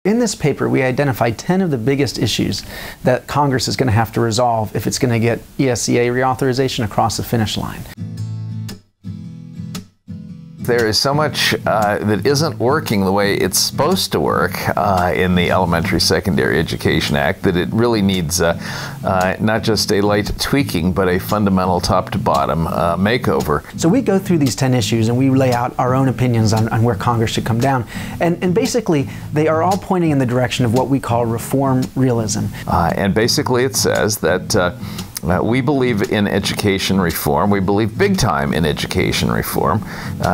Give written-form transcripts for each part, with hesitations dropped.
In this paper, we identified 10 of the biggest issues that Congress is going to have to resolve if it's going to get ESEA reauthorization across the finish line. There is so much that isn't working the way it's supposed to work in the Elementary Secondary Education Act that it really needs not just a light tweaking, but a fundamental top-to-bottom makeover. So we go through these 10 issues and we lay out our own opinions on where Congress should come down. And basically, they are all pointing in the direction of what we call reform realism. And basically it says that we believe in education reform. We believe big time in education reform.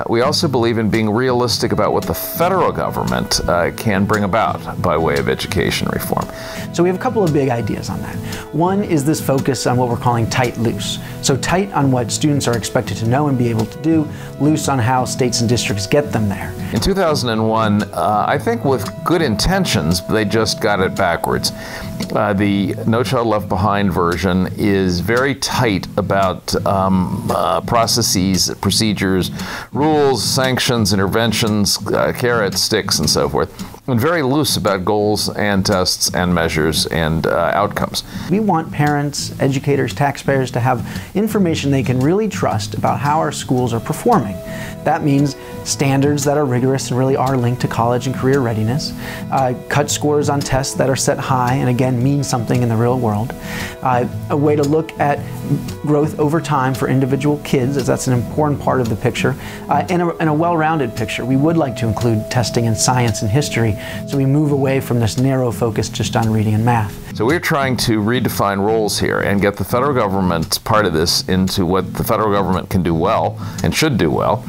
We also believe in being realistic about what the federal government can bring about by way of education reform. So we have a couple of big ideas on that. One is this focus on what we're calling tight-loose. So tight on what students are expected to know and be able to do, loose on how states and districts get them there. In 2001, I think with good intentions, they just got it backwards. The No Child Left Behind version is very tight about processes, procedures, rules, sanctions, interventions, carrots, sticks, and so forth, and very loose about goals and tests and measures and outcomes. We want parents, educators, taxpayers to have information they can really trust about how our schools are performing. That means standards that are rigorous and really are linked to college and career readiness, cut scores on tests that are set high and again mean something in the real world, a way to look at growth over time for individual kids, as that's an important part of the picture, and a well-rounded picture. We would like to include testing in science and history, so we move away from this narrow focus just on reading and math. So we're trying to redefine roles here and get the federal government part of this into what the federal government can do well and should do well.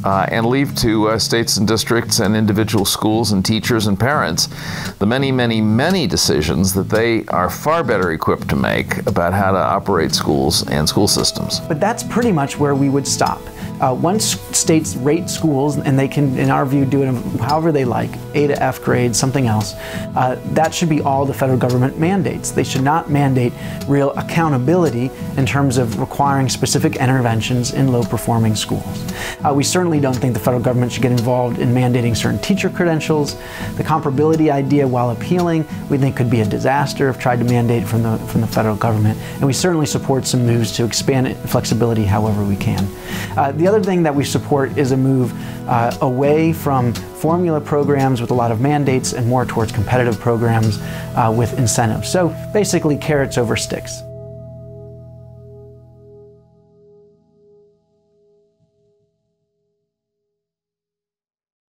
And leave to states and districts and individual schools and teachers and parents the many, many, many decisions that they are far better equipped to make about how to operate schools and school systems. But that's pretty much where we would stop. Once states rate schools, and they can, in our view, do it however they like, A to F grades, something else, that should be all the federal government mandates. They should not mandate real accountability in terms of requiring specific interventions in low-performing schools. We certainly don't think the federal government should get involved in mandating certain teacher credentials. The comparability idea, while appealing, we think could be a disaster if tried to mandate from the federal government. And we certainly support some moves to expand flexibility however we can. The other thing that we support is a move away from formula programs with a lot of mandates and more towards competitive programs with incentives. So basically carrots over sticks.